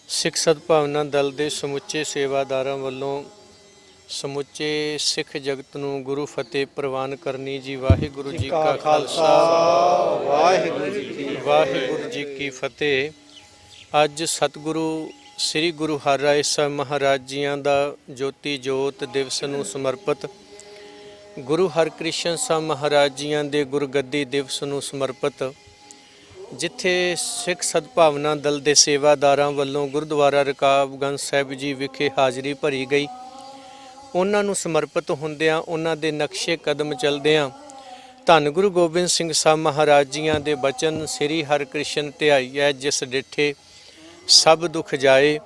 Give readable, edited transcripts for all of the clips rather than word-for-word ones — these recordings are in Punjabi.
ਸਿੱਖ ਸਦਭਾਵਨਾ ਦਲ ਦੇ ਸਮੁੱਚੇ ਸੇਵਾਦਾਰਾਂ ਵੱਲੋਂ ਸਮੁੱਚੇ ਸਿੱਖ ਜਗਤ ਨੂੰ ਗੁਰੂ ਫਤਿਹ ਪ੍ਰਵਾਨ ਕਰਨੀ ਜੀ। ਵਾਹਿਗੁਰੂ ਜੀ ਕਾ ਖਾਲਸਾ, ਵਾਹਿਗੁਰੂ ਜੀ ਕੀ ਫਤਿਹ। ਅੱਜ ਸਤਿਗੁਰੂ ਸ੍ਰੀ ਗੁਰੂ ਹਰਿਰਾਏ ਸਾਹਿਬ ਮਹਾਰਾਜ ਜੀਆਂ ਦਾ ਜੋਤੀ ਜੋਤ ਦਿਵਸ ਨੂੰ ਸਮਰਪਿਤ, ਗੁਰੂ ਹਰਕ੍ਰਿਸ਼ਨ ਸਾਹਿਬ ਮਹਾਰਾਜ ਜੀਆਂ ਦੇ ਗੁਰਗੱਦੀ ਦਿਵਸ ਨੂੰ ਸਮਰਪਿਤ, ਜਿੱਥੇ ਸਿੱਖ ਸਦਭਾਵਨਾ ਦਲ ਦੇ ਸੇਵਾਦਾਰਾਂ ਵੱਲੋਂ ਗੁਰਦੁਆਰਾ ਰਕਾਬਗੰਜ ਸਾਹਿਬ ਜੀ ਵਿਖੇ ਹਾਜ਼ਰੀ ਭਰੀ ਗਈ। ਉਹਨਾਂ ਨੂੰ ਸਮਰਪਿਤ ਹੁੰਦਿਆਂ, ਉਹਨਾਂ ਦੇ ਨਕਸ਼ੇ ਕਦਮ ਚੱਲਦਿਆਂ ਧੰਨ ਗੁਰੂ ਗੋਬਿੰਦ ਸਿੰਘ ਸਾਹਿਬ ਮਹਾਰਾਜ ਜੀਆਂ ਦੇ ਬਚਨ ਸ੍ਰੀ ਹਰਿਕ੍ਰਿਸ਼ਨ ਧਿਆਈਐ ਜਿਸ ਡਿਠੇ ਸਭ ਦੁੱਖ ਜਾਏ।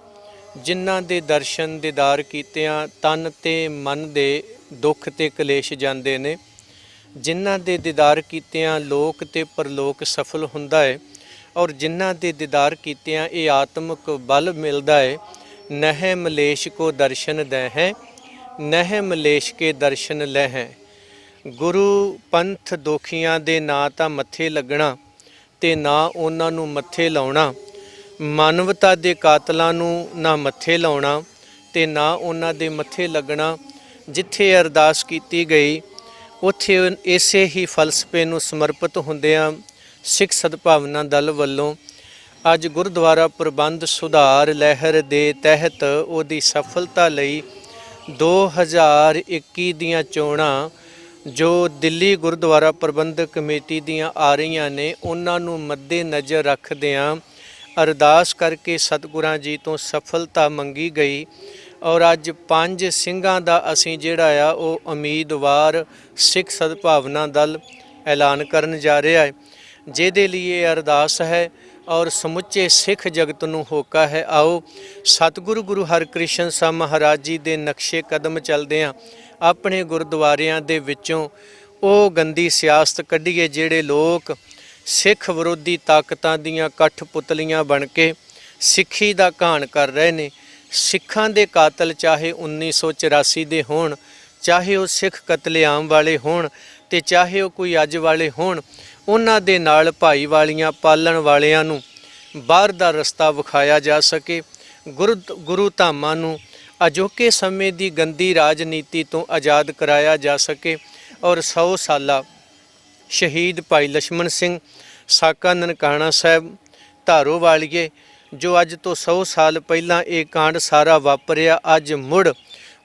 ਜਿਨ੍ਹਾਂ ਦੇ ਦਰਸ਼ਨ ਦੀਦਾਰ ਕੀਤਿਆਂ ਤਨ ਤੇ ਮਨ ਦੇ ਦੁੱਖ ਤੇ ਕਲੇਸ਼ ਜਾਂਦੇ ਨੇ, ਜਿਨ੍ਹਾਂ ਦੇ ਦੀਦਾਰ ਕੀਤਿਆਂ ਲੋਕ ਤੇ ਪਰਲੋਕ ਸਫਲ ਹੁੰਦਾ ਹੈ, ਔਰ ਜਿਨ੍ਹਾਂ ਦੇ ਦੀਦਾਰ ਕੀਤਿਆਂ ਇਹ ਆਤਮਿਕ ਬਲ ਮਿਲਦਾ ਹੈ। ਨਹਿ ਮਲੇਸ਼ ਕੋ ਦਰਸ਼ਨ ਦੈ ਹੈ, ਨਹਿ ਮਲੇਸ਼ ਕੇ ਦਰਸ਼ਨ ਲੈ ਹੈ। ਗੁਰੂ ਪੰਥ ਦੋਖੀਆਂ ਦੇ ਨਾ ਤਾਂ ਮੱਥੇ ਲੱਗਣਾ ਤੇ ਨਾ ਉਹਨਾਂ ਨੂੰ ਮੱਥੇ ਲਾਉਣਾ, ਮਾਨਵਤਾ ਦੇ ਕਾਤਲਾਂ ਨੂੰ ਨਾ ਮੱਥੇ ਲਾਉਣਾ ਤੇ ਨਾ ਉਹਨਾਂ ਦੇ ਮੱਥੇ ਲੱਗਣਾ। ਜਿੱਥੇ ਅਰਦਾਸ ਕੀਤੀ ਗਈ ਉੱਥੇ ਇਸੇ ਹੀ ਫਲਸਫੇ ਨੂੰ ਸਮਰਪਿਤ ਹੁੰਦਿਆਂ ਸਿੱਖ ਸਦਭਾਵਨਾ ਦਲ ਵੱਲੋਂ ਅੱਜ ਗੁਰਦੁਆਰਾ ਪ੍ਰਬੰਧ ਸੁਧਾਰ ਲਹਿਰ ਦੇ ਤਹਿਤ ਉਹਦੀ ਸਫਲਤਾ ਲਈ 2021 ਦੀਆਂ ਚੋਣਾਂ ਜੋ ਦਿੱਲੀ ਗੁਰਦੁਆਰਾ ਪ੍ਰਬੰਧਕ ਕਮੇਟੀ ਦੀਆਂ ਆ ਰਹੀਆਂ ਨੇ, ਉਹਨਾਂ ਨੂੰ ਮੱਦੇ ਨਜ਼ਰ ਰੱਖਦਿਆਂ ਅਰਦਾਸ ਕਰਕੇ ਸਤਿਗੁਰਾਂ ਜੀ ਤੋਂ ਸਫਲਤਾ ਮੰਗੀ ਗਈ। ਔਰ ਅੱਜ 5 ਸਿੰਘਾਂ ਦਾ ਅਸੀਂ ਜਿਹੜਾ ਆ ਉਹ ਉਮੀਦਵਾਰ ਸਿੱਖ ਸਦਭਾਵਨਾ ਦਲ ਐਲਾਨ ਕਰਨ ਜਾ ਰਿਹਾ ਹੈ, ਜਿਹਦੇ ਲਈ ਇਹ ਅਰਦਾਸ ਹੈ ਔਰ ਸਮੁੱਚੇ ਸਿੱਖ ਜਗਤ ਨੂੰ ਹੋਕਾ ਹੈ। ਆਓ ਸਤਿਗੁਰੂ ਗੁਰੂ ਹਰਕ੍ਰਿਸ਼ਨ ਸਾਹਿਬ ਮਹਾਰਾਜ ਜੀ ਦੇ ਨਕਸ਼ੇ ਕਦਮ ਚੱਲਦਿਆਂ ਆਪਣੇ ਗੁਰਦੁਆਰਿਆਂ ਦੇ ਵਿੱਚੋਂ ਉਹ ਗੰਦੀ ਸਿਆਸਤ ਕੱਢੀਏ ਜਿਹੜੇ ਲੋਕ ਸਿੱਖ ਵਿਰੋਧੀ ਤਾਕਤਾਂ ਦੀਆਂ ਕਠਪੁਤਲੀਆਂ ਬਣ ਕੇ ਸਿੱਖੀ ਦਾ ਘਾਣ ਕਰ ਰਹੇ ਨੇ। ਸਿੱਖਾਂ ਦੇ ਕਾਤਲ ਚਾਹੇ 1984 ਦੇ ਹੋਣ, ਚਾਹੇ ਉਹ ਸਿੱਖ ਕਤਲੇਆਮ ਵਾਲੇ ਹੋਣ ਤੇ ਚਾਹੇ ਉਹ ਕੋਈ ਅੱਜ ਵਾਲੇ ਹੋਣ, ਉਹਨਾਂ ਦੇ ਨਾਲ ਭਾਈਵਾਲੀਆਂ ਪਾਲਣ ਵਾਲਿਆਂ ਨੂੰ ਬਾਹਰ ਦਾ ਰਸਤਾ ਵਿਖਾਇਆ ਜਾ ਸਕੇ। ਗੁਰੂ ਧਾਮਾਂ ਨੂੰ ਅਜੋਕੇ ਸਮੇਂ ਦੀ ਗੰਦੀ ਰਾਜਨੀਤੀ ਤੋਂ ਆਜ਼ਾਦ ਕਰਾਇਆ ਜਾ ਸਕੇ ਔਰ 100 ਸਾਲਾ ਸ਼ਹੀਦ ਭਾਈ ਲਛਮਣ ਸਿੰਘ ਸਾਕਾ ਨਨਕਾਣਾ ਸਾਹਿਬ ਧਾਰੋ ਵਾਲੀਏ ਜੋ ਅੱਜ ਤੋਂ 100 ਸਾਲ ਪਹਿਲਾਂ ਇਹ ਕਾਂਡ ਸਾਰਾ ਵਾਪਰਿਆ, ਅੱਜ ਮੁੜ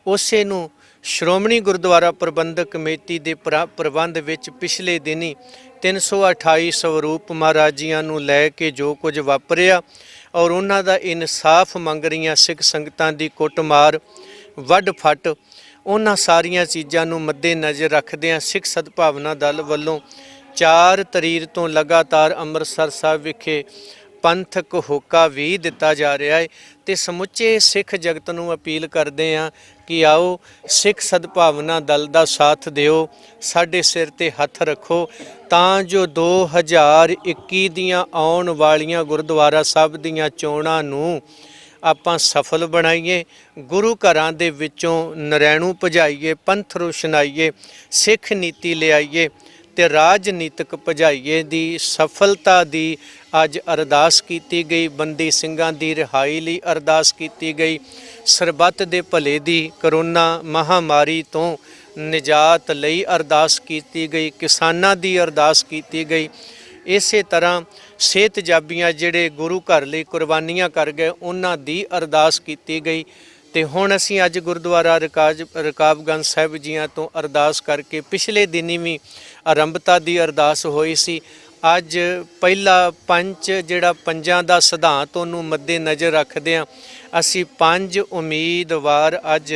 ਉਸੇ ਨੂੰ ਸ਼੍ਰੋਮਣੀ ਗੁਰਦੁਆਰਾ ਪ੍ਰਬੰਧਕ ਕਮੇਟੀ ਦੇ ਪ੍ਰਬੰਧ ਵਿੱਚ ਪਿਛਲੇ ਦਿਨੀ 328 ਸਵਰੂਪ ਮਹਾਰਾਜੀਆਂ ਨੂੰ ਲੈ ਕੇ ਜੋ ਕੁਝ ਵਾਪਰਿਆ ਔਰ ਉਹਨਾਂ ਦਾ ਇਨਸਾਫ ਮੰਗ ਰਹੀਆਂ ਸਿੱਖ ਸੰਗਤਾਂ ਦੀ ਕੁੱਟਮਾਰ ਵੱਢ ਫੱਟ, ਉਹਨਾਂ ਸਾਰੀਆਂ ਚੀਜ਼ਾਂ ਨੂੰ ਮੱਦੇ ਨਜ਼ਰ ਰੱਖਦਿਆਂ ਸਿੱਖ ਸਦਭਾਵਨਾ ਦਲ ਵੱਲੋਂ 4 ਤਰੀਕ ਤੋਂ ਲਗਾਤਾਰ ਅੰਮ੍ਰਿਤਸਰ ਸਾਹਿਬ ਵਿਖੇ ਪੰਥਕ ਹੋਕਾ ਵੀ ਦਿੱਤਾ ਜਾ ਰਿਹਾ ਹੈ ਤੇ ਸਮੁੱਚੇ ਸਿੱਖ ਜਗਤ ਨੂੰ ਅਪੀਲ ਕਰਦੇ ਹਾਂ ਕਿ ਆਓ ਸਿੱਖ ਸਦਭਾਵਨਾ ਦਲ ਦਾ ਸਾਥ ਦਿਓ, ਸਾਡੇ ਸਿਰ ਤੇ ਹੱਥ ਰੱਖੋ ਤਾਂ ਜੋ 2021 ਦੀਆਂ ਆਉਣ ਵਾਲੀਆਂ ਗੁਰਦੁਆਰਾ ਸਾਹਿਬ ਦੀਆਂ ਚੋਣਾਂ ਨੂੰ ਆਪਾਂ ਸਫਲ ਬਣਾਈਏ, ਗੁਰੂ ਘਰਾਂ ਦੇ ਵਿੱਚੋਂ ਨਰੈਣੂ ਭਜਾਈਏ, ਪੰਥ ਰੋਸ਼ਨਾਈਏ, ਸਿੱਖ ਨੀਤੀ ਲਿਆਈਏ ਤੇ ਰਾਜਨੀਤਿਕ ਭਜਾਈਏ ਦੀ ਸਫਲਤਾ ਦੀ ਅੱਜ ਅਰਦਾਸ ਕੀਤੀ ਗਈ। ਬੰਦੀ ਸਿੰਘਾਂ ਦੀ ਰਿਹਾਈ ਲਈ ਅਰਦਾਸ ਕੀਤੀ ਗਈ, ਸਰਬੱਤ ਦੇ ਭਲੇ ਦੀ ਕਰੋਨਾ ਮਹਾਮਾਰੀ ਤੋਂ ਨਿਜਾਤ ਲਈ ਅਰਦਾਸ ਕੀਤੀ ਗਈ, ਕਿਸਾਨਾਂ ਦੀ ਅਰਦਾਸ ਕੀਤੀ ਗਈ। ਇਸੇ ਤਰ੍ਹਾਂ ਸਿਹਤਯਾਬੀਆਂ ਜਿਹੜੇ ਗੁਰੂ ਘਰ ਲਈ ਕੁਰਬਾਨੀਆਂ ਕਰ ਗਏ ਉਹਨਾਂ ਦੀ ਅਰਦਾਸ ਕੀਤੀ ਗਈ। ਤੇ ਹੁਣ ਅਸੀਂ ਅੱਜ ਗੁਰਦੁਆਰਾ ਰਕਾਬਗੰਜ ਸਾਹਿਬ ਜੀਆਂ ਤੋਂ ਅਰਦਾਸ ਕਰਕੇ ਪਿਛਲੇ ਦਿਨੀ ਵੀ ਆਰੰਭਤਾ ਦੀ ਅਰਦਾਸ ਹੋਈ ਸੀ। ਅੱਜ ਪਹਿਲਾ ਪੰਚ ਜਿਹੜਾ ਪੰਜਾਂ ਦਾ ਸਿਧਾਂਤ ਉਹਨੂੰ ਮੱਦੇ ਨਜ਼ਰ ਰੱਖਦਿਆਂ ਅਸੀਂ 5 ਉਮੀਦਵਾਰ ਅੱਜ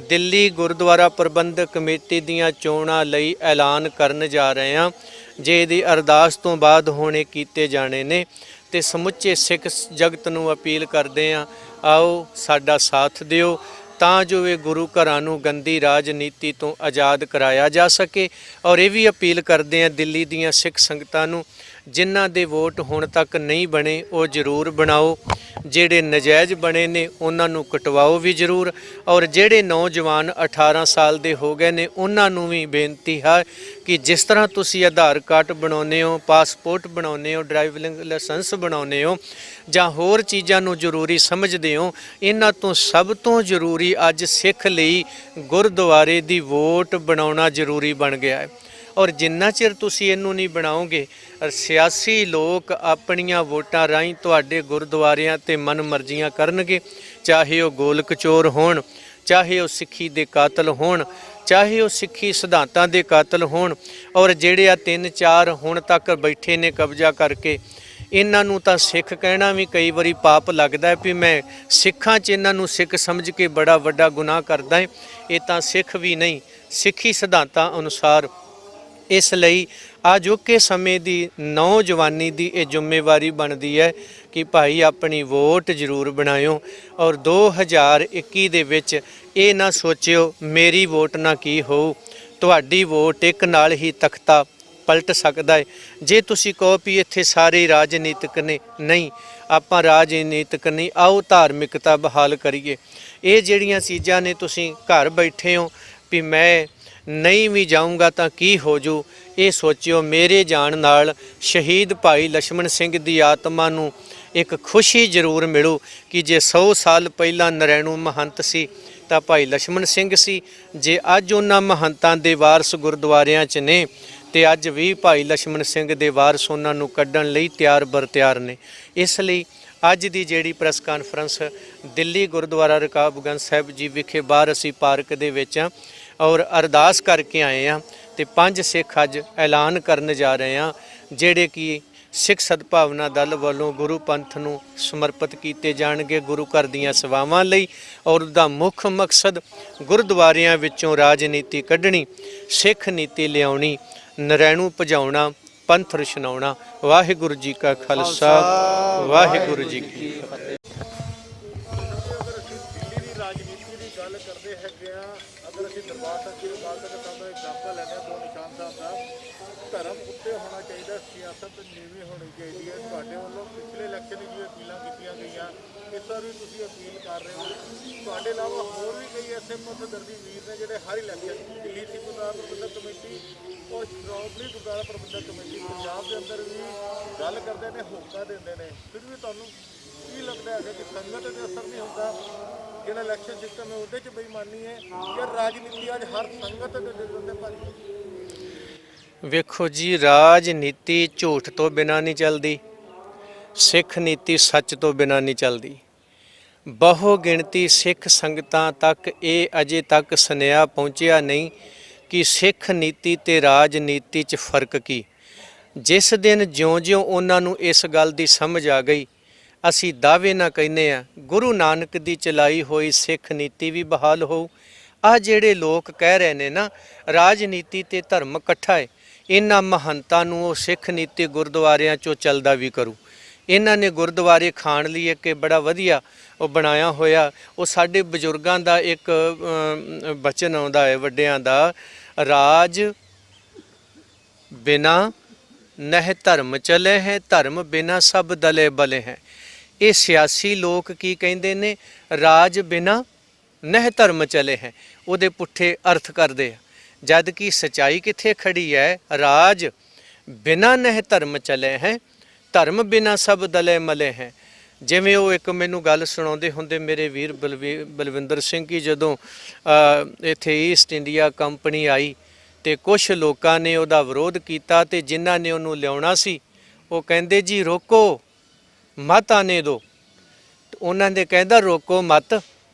ਦਿੱਲੀ ਗੁਰਦੁਆਰਾ ਪ੍ਰਬੰਧਕ ਕਮੇਟੀ ਦੀਆਂ ਚੋਣਾਂ ਲਈ ਐਲਾਨ ਕਰਨ ਜਾ ਰਹੇ ਹਾਂ, ਜੇ ਇਹਦੀ ਅਰਦਾਸ ਤੋਂ ਬਾਅਦ ਹੋਣੇ ਕੀਤੇ ਜਾਣੇ ਨੇ। ਤੇ ਸਮੁੱਚੇ ਸਿੱਖ ਜਗਤ ਨੂੰ ਅਪੀਲ ਕਰਦੇ ਹਾਂ, ਆਓ ਸਾਡਾ ਸਾਥ ਦਿਓ ਤਾਂ ਜੋ ਇਹ ਗੁਰੂ ਘਰਾਂ ਨੂੰ ਗੰਦੀ ਰਾਜਨੀਤੀ ਤੋਂ ਆਜ਼ਾਦ ਕਰਾਇਆ ਜਾ ਸਕੇ। ਔਰ ਇਹ ਵੀ ਅਪੀਲ ਕਰਦੇ ਹਾਂ ਦਿੱਲੀ ਦੀਆਂ ਸਿੱਖ ਸੰਗਤਾਂ ਨੂੰ, ਜਿਨ੍ਹਾਂ ਦੇ ਵੋਟ ਹੁਣ ਤੱਕ ਨਹੀਂ ਬਣੇ ਉਹ ਜ਼ਰੂਰ ਬਣਾਓ, ਜਿਹੜੇ ਨਜਾਇਜ਼ ਬਣੇ ਨੇ ਉਹਨਾਂ ਨੂੰ ਕਟਵਾਓ ਵੀ ਜ਼ਰੂਰ, ਔਰ ਜਿਹੜੇ ਨੌਜਵਾਨ 18 ਸਾਲ ਦੇ ਹੋ ਗਏ ਨੇ ਉਹਨਾਂ ਨੂੰ ਵੀ ਬੇਨਤੀ ਹੈ ਕਿ ਜਿਸ ਤਰ੍ਹਾਂ ਤੁਸੀਂ ਆਧਾਰ ਕਾਰਡ ਬਣਾਉਂਦੇ ਹੋ, ਪਾਸਪੋਰਟ ਬਣਾਉਂਦੇ ਹੋ, ਡਰਾਈਵਿੰਗ ਲਾਇਸੈਂਸ ਬਣਾਉਂਦੇ ਹੋ ਜਾਂ ਹੋਰ ਚੀਜ਼ਾਂ ਨੂੰ ਜ਼ਰੂਰੀ ਸਮਝਦੇ ਹੋ, ਇਹਨਾਂ ਤੋਂ ਸਭ ਤੋਂ ਜ਼ਰੂਰੀ ਅੱਜ ਸਿੱਖ ਲਈ ਗੁਰਦੁਆਰੇ ਦੀ ਵੋਟ ਬਣਾਉਣਾ ਜ਼ਰੂਰੀ ਬਣ ਗਿਆ ਹੈ। ਔਰ ਜਿੰਨਾ ਚਿਰ ਤੁਸੀਂ ਇਹਨੂੰ ਨਹੀਂ ਬਣਾਓਗੇ, ਸਿਆਸੀ ਲੋਕ ਆਪਣੀਆਂ ਵੋਟਾਂ ਰਾਹੀਂ ਤੁਹਾਡੇ ਗੁਰਦੁਆਰਿਆਂ ਤੇ ਮਨ ਮਰਜ਼ੀਆਂ ਕਰਨਗੇ, ਚਾਹੇ ਉਹ ਗੋਲਕ ਚੋਰ ਹੋਣ, ਚਾਹੇ ਉਹ ਸਿੱਖੀ ਦੇ ਕਾਤਲ ਹੋਣ, ਚਾਹੇ ਉਹ ਸਿੱਖੀ ਸਿਧਾਂਤਾਂ ਦੇ ਕਾਤਲ ਹੋਣ। ਔਰ ਜਿਹੜੇ ਆ 3-4 ਹੁਣ ਤੱਕ ਬੈਠੇ ਨੇ ਕਬਜ਼ਾ ਕਰਕੇ, ਇਹਨਾਂ ਨੂੰ ਤਾਂ ਸਿੱਖ ਕਹਿਣਾ ਵੀ ਕਈ ਵਾਰੀ ਪਾਪ ਲੱਗਦਾ ਵੀ ਮੈਂ ਸਿੱਖਾਂ 'ਚ ਇਹਨਾਂ ਨੂੰ ਸਿੱਖ ਸਮਝ ਕੇ ਬੜਾ ਵੱਡਾ ਗੁਨਾਹ ਕਰਦਾ ਹੈ। ਇਹ ਤਾਂ ਸਿੱਖ ਵੀ ਨਹੀਂ, ਸਿੱਖੀ ਸਿਧਾਂਤਾਂ ਅਨੁਸਾਰ। ਇਸ ਲਈ ਅਜੋਕੇ ਸਮੇਂ ਦੀ ਨੌਜਵਾਨੀ ਦੀ ਇਹ ਜ਼ਿੰਮੇਵਾਰੀ ਬਣਦੀ ਹੈ ਕਿ ਭਾਈ ਆਪਣੀ ਵੋਟ ਜ਼ਰੂਰ ਬਣਾਇਓ ਔਰ 2021 ਦੇ ਵਿੱਚ ਇਹ ਨਾ ਸੋਚਿਓ ਮੇਰੀ ਵੋਟ ਨਾ ਕੀ ਹੋਊ। ਤੁਹਾਡੀ ਵੋਟ ਇੱਕ ਨਾਲ ਹੀ ਤਖਤਾ ਪਲਟ ਸਕਦਾ ਹੈ। ਜੇ ਤੁਸੀਂ ਕਹੋ ਵੀ ਇੱਥੇ ਸਾਰੇ ਰਾਜਨੀਤਿਕ ਨੇ, ਨਹੀਂ, ਆਪਾਂ ਰਾਜਨੀਤਿਕ ਨਹੀਂ, ਆਓ ਧਾਰਮਿਕਤਾ ਬਹਾਲ ਕਰੀਏ। ਇਹ ਜਿਹੜੀਆਂ ਚੀਜ਼ਾਂ ਨੇ, ਤੁਸੀਂ ਘਰ ਬੈਠੇ ਹੋ ਵੀ ਮੈਂ ਨਹੀਂ ਵੀ ਜਾਊਂਗਾ ਤਾਂ ਕੀ ਹੋ ਜੂ, ਇਹ ਸੋਚਿਓ ਮੇਰੇ ਜਾਣ ਨਾਲ ਸ਼ਹੀਦ ਭਾਈ ਲਛਮਣ ਸਿੰਘ ਦੀ ਆਤਮਾ ਨੂੰ ਇੱਕ ਖੁਸ਼ੀ ਜ਼ਰੂਰ ਮਿਲੂ ਕਿ ਜੇ 100 ਸਾਲ ਪਹਿਲਾਂ ਨਰੈਣੂ ਮਹੰਤ ਸੀ ਤਾਂ ਭਾਈ ਲਛਮਣ ਸਿੰਘ ਸੀ। ਜੇ ਅੱਜ ਉਹਨਾਂ ਮਹੰਤਾਂ ਦੇ ਵਾਰਸ ਗੁਰਦੁਆਰਿਆਂ 'ਚ ਨੇ ਤੇ ਅੱਜ ਵੀ ਭਾਈ ਲਛਮਣ ਸਿੰਘ ਦੇ ਵਾਰਸ ਉਹਨਾਂ ਨੂੰ ਕੱਢਣ ਲਈ ਤਿਆਰ ਬਰ ਤਿਆਰ ਨੇ। ਇਸ ਲਈ ਅੱਜ ਦੀ ਜਿਹੜੀ ਪ੍ਰੈਸ ਕਾਨਫਰੰਸ ਦਿੱਲੀ ਗੁਰਦੁਆਰਾ ਰਕਾਬਗੰਜ ਸਾਹਿਬ ਜੀ ਵਿਖੇ ਬਾਹਰ ਅਸੀਂ ਪਾਰਕ ਦੇ ਵਿੱਚ ਹਾਂ ਔਰ ਅਰਦਾਸ ਕਰਕੇ ਆਏ ਹਾਂ ਤੇ 5 ਸਿੱਖ ਅੱਜ ਐਲਾਨ ਕਰਨ ਜਾ ਰਹੇ ਹਾਂ ਜਿਹੜੇ ਕਿ ਸਿੱਖ ਸਦਭਾਵਨਾ ਦਲ ਵੱਲੋਂ ਗੁਰੂ ਪੰਥ ਨੂੰ ਸਮਰਪਿਤ ਕੀਤੇ ਜਾਣਗੇ ਗੁਰੂ ਘਰ ਦੀਆਂ ਸੇਵਾਵਾਂ ਲਈ। ਔਰ ਉਹਦਾ ਮੁੱਖ ਮਕਸਦ ਗੁਰਦੁਆਰਿਆਂ ਵਿੱਚੋਂ ਰਾਜਨੀਤੀ ਕੱਢਣੀ, ਸਿੱਖ ਨੀਤੀ ਲਿਆਉਣੀ, ਨਰੈਣੂ ਭਜਾਉਣਾ, ਪੰਥ ਰੁਸ਼ਨਾਉਣਾ। ਵਾਹਿਗੁਰੂ ਜੀ ਕਾ ਖਾਲਸਾ, ਵਾਹਿਗੁਰੂ ਜੀ ਕੀ ਫਤਿਹ। ਰਾਜਨੀਤੀ ਦੀ ਗੱਲ ਕਰਦੇ ਹੈਗੇ ਆ, ਅਗਰ ਅਸੀਂ ਦਰਬਾਰ ਸਾਹਿਬ ਦੀ ਗੱਲ ਕਰੀਏ ਤਾਂ ਐਗਜ਼ਾਮਪਲ ਲੈਂਦੇ ਹਾਂ 2 ਨਿਸ਼ਾਨ ਸਾਹਿਬ ਦਾ। ਧਰਮ ਉੱਤੇ ਹੋਣਾ ਚਾਹੀਦਾ, ਸਿਆਸਤ ਨੀਵੀਂ ਹੋਣੀ ਚਾਹੀਦੀ ਹੈ। ਤੁਹਾਡੇ ਵੱਲੋਂ ਪਿਛਲੇ ਇਲੈਕਸ਼ਨ ਵਿੱਚ ਅਪੀਲਾਂ ਕੀਤੀਆਂ ਗਈਆਂ, ਇਸ ਵਾਰ ਵੀ ਤੁਸੀਂ ਅਪੀਲ ਕਰ ਰਹੇ ਹੋ। ਤੁਹਾਡੇ ਇਲਾਵਾ ਹੋਰ ਵੀ ਕਈ ਐਸੇ ਮਤਦਰਦੀ ਵੀਰ ਨੇ ਜਿਹੜੇ ਹਰ ਇਲੈਕਸ਼ਨ ਦਿੱਲੀ ਸਿੱਖ ਗੁਰਦੁਆਰਾ ਪ੍ਰਬੰਧਕ ਕਮੇਟੀ ਔਰ ਸ਼੍ਰੋਮਣੀ ਗੁਰਦੁਆਰਾ ਪ੍ਰਬੰਧਕ ਕਮੇਟੀ ਪੰਜਾਬ ਦੇ ਅੰਦਰ ਵੀ ਗੱਲ ਕਰਦੇ ਨੇ, ਹੋਕਾ ਦਿੰਦੇ ਨੇ। ਫਿਰ ਵੀ ਤੁਹਾਨੂੰ ਕੀ ਲੱਗਦਾ ਹੈਗਾ ਕਿ ਸੰਗਤ ਤੇ ਅਸਰ ਨਹੀਂ ਹੁੰਦਾ? ਜਿਹੜਾ ਇਲੈਕਸ਼ਨ ਸਿਸਟਮ ਹੈ ਉਹਦੇ 'ਚ ਬੇਈਮਾਨੀ ਹੈ ਜਾਂ ਰਾਜਨੀਤੀ ਅੱਜ ਹਰ ਸੰਗਤ ਦੇ ਦਿਲ ਤੇ ਭਾਜੀ? ਵੇਖੋ ਜੀ, ਰਾਜਨੀਤੀ ਝੂਠ ਤੋਂ ਬਿਨਾਂ ਨਹੀਂ ਚੱਲਦੀ, ਸਿੱਖ ਨੀਤੀ ਸੱਚ ਤੋਂ ਬਿਨਾਂ ਨਹੀਂ ਚੱਲਦੀ। ਬਹੁ ਗਿਣਤੀ ਸਿੱਖ ਸੰਗਤਾਂ ਤੱਕ ਇਹ ਅਜੇ ਤੱਕ ਸੁਨੇਹਾ ਪਹੁੰਚਿਆ ਨਹੀਂ ਕਿ ਸਿੱਖ ਨੀਤੀ ਤੇ ਰਾਜਨੀਤੀ 'ਚ ਫਰਕ ਕੀ। ਜਿਸ ਦਿਨ ਜਿਉਂ-ਜਿਉਂ ਉਹਨਾਂ ਨੂੰ ਇਸ ਗੱਲ ਦੀ ਸਮਝ ਆ ਗਈ, ਅਸੀਂ ਦਾਅਵੇ ਨਾਲ ਕਹਿੰਦੇ ਆ ਗੁਰੂ ਨਾਨਕ ਦੀ ਚਲਾਈ ਹੋਈ ਸਿੱਖ ਨੀਤੀ ਵੀ ਬਹਾਲ ਹੋਊ। ਆਹ ਜਿਹੜੇ ਲੋਕ ਕਹਿ ਰਹੇ ਨੇ ਨਾ ਰਾਜਨੀਤੀ ਤੇ ਧਰਮ ਇਕੱਠਾ ਹੈ, ਇਹਨਾਂ ਮਹੰਤਾਂ ਨੂੰ ਉਹ ਸਿੱਖ ਨੀਤੀ ਗੁਰਦੁਆਰਿਆਂ 'ਚੋਂ ਚੱਲਦਾ ਵੀ ਕਰੂ। ਇਹਨਾਂ ਨੇ ਗੁਰਦੁਆਰੇ ਖਾਣ ਲਈ ਇੱਕ ਬੜਾ ਵਧੀਆ ਉਹ ਬਣਾਇਆ ਹੋਇਆ, ਉਹ ਸਾਡੇ ਬਜ਼ੁਰਗਾਂ ਦਾ ਇੱਕ ਬਚਨ ਆਉਂਦਾ ਹੈ ਵੱਡਿਆਂ ਦਾ, ਰਾਜ ਬਿਨਾ ਨਹਿ ਧਰਮ ਚਲੇ ਹੈ, ਧਰਮ ਬਿਨਾ ਸਭ ਦਲੇ ਬਲੇ ਹੈ। ਇਹ ਸਿਆਸੀ ਲੋਕ ਕੀ ਕਹਿੰਦੇ ਨੇ? ਰਾਜ ਬਿਨਾ ਨਹਿ ਧਰਮ ਚਲੇ ਹੈ, ਉਹਦੇ ਪੁੱਠੇ ਅਰਥ ਕਰਦੇ ਆ। ਜਦ ਕਿ ਸਚਾਈ ਕਿੱਥੇ ਖੜੀ ਹੈ? ਰਾਜ ਬਿਨਾ ਨਹਿ ਧਰਮ ਚਲੇ ਹੈ, ਧਰਮ ਬਿਨਾ ਸਭ ਦਲੇ ਮਲੇ ਹੈ। ਜਿਵੇਂ ਉਹ ਇੱਕ ਮੈਨੂੰ ਗੱਲ ਸੁਣਾਉਂਦੇ ਹੁੰਦੇ ਮੇਰੇ ਵੀਰ ਬਲਵਿੰਦਰ ਸਿੰਘ ਜੀ, ਜਦੋਂ ਇੱਥੇ ਈਸਟ ਇੰਡੀਆ ਕੰਪਨੀ ਆਈ ਤੇ ਕੁਝ ਲੋਕਾਂ ਨੇ ਉਹਦਾ ਵਿਰੋਧ ਕੀਤਾ ਤੇ ਜਿਨ੍ਹਾਂ ਨੇ ਉਹਨੂੰ ਲਿਆਉਣਾ ਸੀ ਉਹ ਕਹਿੰਦੇ ਜੀ ਰੋਕੋ ਮਤ ਆਨੇ ਦੋ। ਉਹਨਾਂ ਨੇ ਕਹਿੰਦਾ ਰੋਕੋ ਮਤ